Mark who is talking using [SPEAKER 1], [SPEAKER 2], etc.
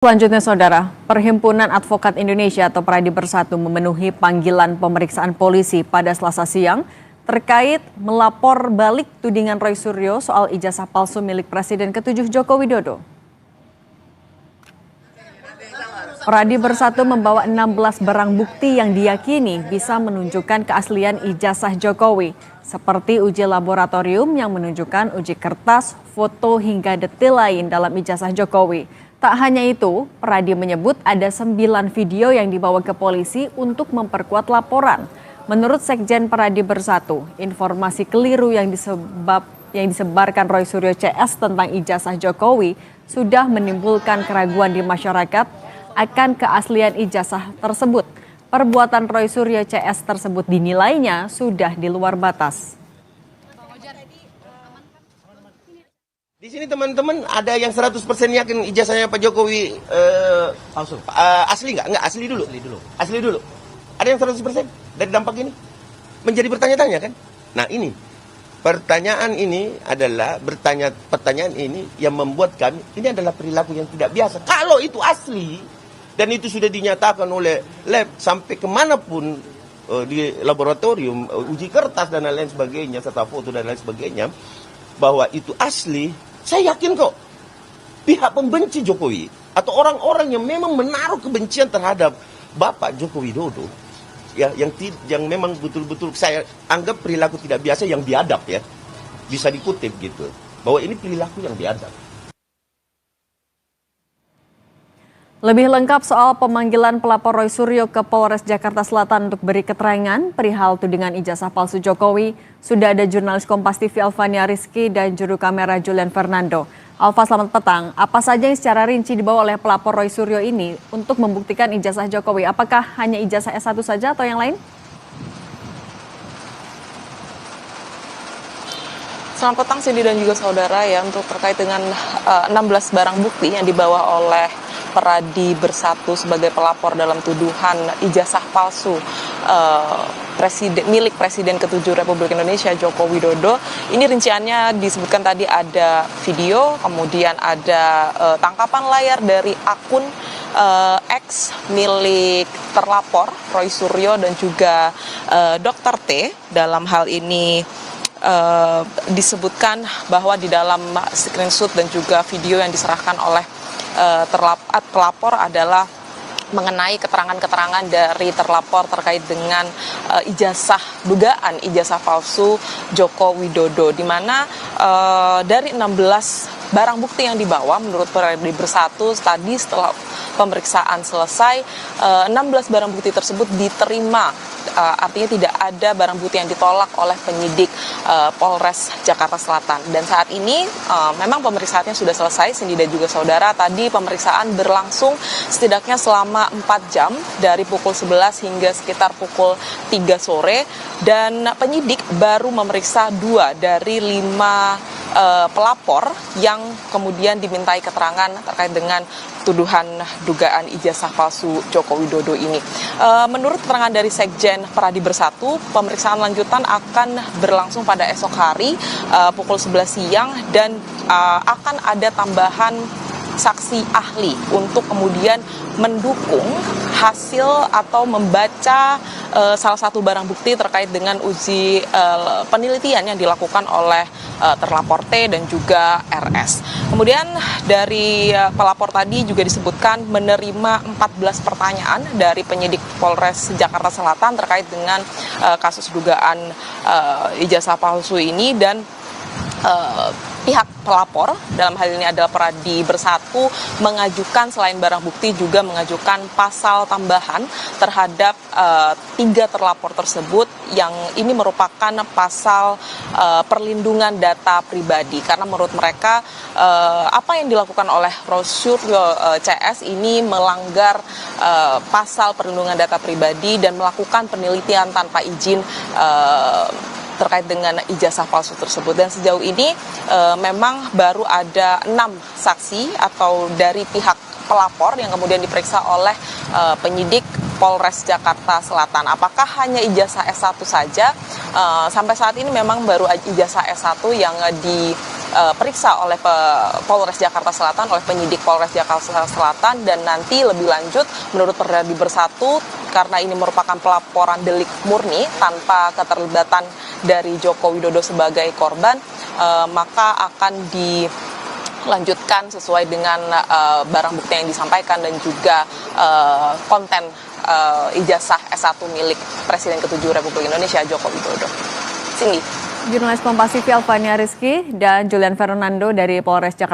[SPEAKER 1] Selanjutnya, Saudara, Perhimpunan Advokat Indonesia atau Peradi Bersatu memenuhi panggilan pemeriksaan polisi pada Selasa siang terkait melapor balik tudingan Roy Suryo soal ijazah palsu milik Presiden ke-7 Joko Widodo. Peradi Bersatu membawa 16 barang bukti yang diyakini bisa menunjukkan keaslian ijazah Jokowi, seperti uji laboratorium yang menunjukkan uji kertas, foto hingga detail lain dalam ijazah Jokowi. Tak hanya itu, Peradi menyebut ada 9 video yang dibawa ke polisi untuk memperkuat laporan. Menurut Sekjen Peradi Bersatu, informasi keliru yang disebarkan Roy Suryo CS tentang ijazah Jokowi sudah menimbulkan keraguan di masyarakat akan keaslian ijazah tersebut. Perbuatan Roy Suryo CS tersebut dinilainya sudah di luar batas.
[SPEAKER 2] Di sini teman-teman ada yang 100% yakin ijazahnya Pak Jokowi palsu. Asli nggak? Nggak, asli dulu. Asli dulu. Ada yang 100% dari dampak ini? Menjadi bertanya-tanya kan? Nah ini, pertanyaan ini adalah pertanyaan ini yang membuat kami, ini adalah perilaku yang tidak biasa. Kalau itu asli, dan itu sudah dinyatakan oleh lab sampai kemanapun di laboratorium, uji kertas dan lain sebagainya, serta foto dan lain sebagainya, bahwa itu asli, saya yakin kok pihak pembenci Jokowi atau orang-orang yang memang menaruh kebencian terhadap Bapak Joko Widodo, ya, yang memang betul-betul saya anggap perilaku tidak biasa yang biadab, ya, bisa dikutip gitu, bahwa ini perilaku yang biadab.
[SPEAKER 1] Lebih lengkap soal pemanggilan pelapor Roy Suryo ke Polres Jakarta Selatan untuk beri keterangan perihal tudingan ijazah palsu Jokowi, sudah ada jurnalis Kompas TV Alvania Rizky dan juru kamera Julian Fernando. Alva, selamat petang. Apa saja yang secara rinci dibawa oleh pelapor Roy Suryo ini untuk membuktikan ijazah Jokowi? Apakah hanya ijazah S1 saja atau yang lain?
[SPEAKER 3] Selamat petang Cindy dan juga saudara, ya, untuk terkait dengan 16 barang bukti yang dibawa oleh Peradi Bersatu sebagai pelapor dalam tuduhan ijazah palsu milik Presiden ke-7 Republik Indonesia Joko Widodo. Ini rinciannya disebutkan tadi ada video, kemudian ada tangkapan layar dari akun X milik terlapor Roy Suryo dan juga Dr. T. Dalam hal ini disebutkan bahwa di dalam screenshot dan juga video yang diserahkan oleh pelapor adalah mengenai keterangan-keterangan dari terlapor terkait dengan dugaan ijazah palsu Joko Widodo, di mana dari 16 barang bukti yang dibawa menurut Peradi Bersatu tadi setelah pemeriksaan selesai, 16 barang bukti tersebut diterima. Artinya tidak ada barang bukti yang ditolak oleh penyidik Polres Jakarta Selatan. Dan saat ini memang pemeriksaannya sudah selesai, Cindy dan juga saudara. Tadi pemeriksaan berlangsung setidaknya selama 4 jam dari pukul 11 hingga sekitar pukul 3 sore. Dan penyidik baru memeriksa 2 dari 5 pelapor yang kemudian dimintai keterangan terkait dengan tuduhan dugaan ijazah palsu Joko Widodo ini. Menurut keterangan dari Sekjen Peradi Bersatu, pemeriksaan lanjutan akan berlangsung pada esok hari pukul 11 siang dan akan ada tambahan saksi ahli untuk kemudian mendukung hasil atau membaca salah satu barang bukti terkait dengan uji penelitian yang dilakukan oleh terlapor T dan juga RS. Kemudian dari pelapor tadi juga disebutkan menerima 14 pertanyaan dari penyidik Polres Jakarta Selatan terkait dengan kasus dugaan ijazah palsu ini, dan pihak pelapor dalam hal ini adalah Peradi Bersatu mengajukan selain barang bukti juga mengajukan pasal tambahan terhadap 3 terlapor tersebut, yang ini merupakan pasal perlindungan data pribadi, karena menurut mereka apa yang dilakukan oleh Roy Suryo CS ini melanggar pasal perlindungan data pribadi dan melakukan penelitian tanpa izin terkait dengan ijazah palsu tersebut. Dan sejauh ini memang baru ada 6 saksi atau dari pihak pelapor yang kemudian diperiksa oleh penyidik Polres Jakarta Selatan. Apakah hanya ijazah S1 saja? Sampai saat ini memang baru ijazah S1 yang diperiksa oleh Polres Jakarta Selatan, oleh penyidik Polres Jakarta Selatan, dan nanti lebih lanjut menurut Peradi Bersatu, karena ini merupakan pelaporan delik murni tanpa keterlibatan dari Joko Widodo sebagai korban, maka akan dilanjutkan sesuai dengan barang bukti yang disampaikan dan juga konten ijazah S1 milik Presiden ke-7 Republik Indonesia Joko Widodo. Cindy.
[SPEAKER 1] Jurnalis Kompas TV Alvania Rizky dan Julian Fernando dari Polres Jakarta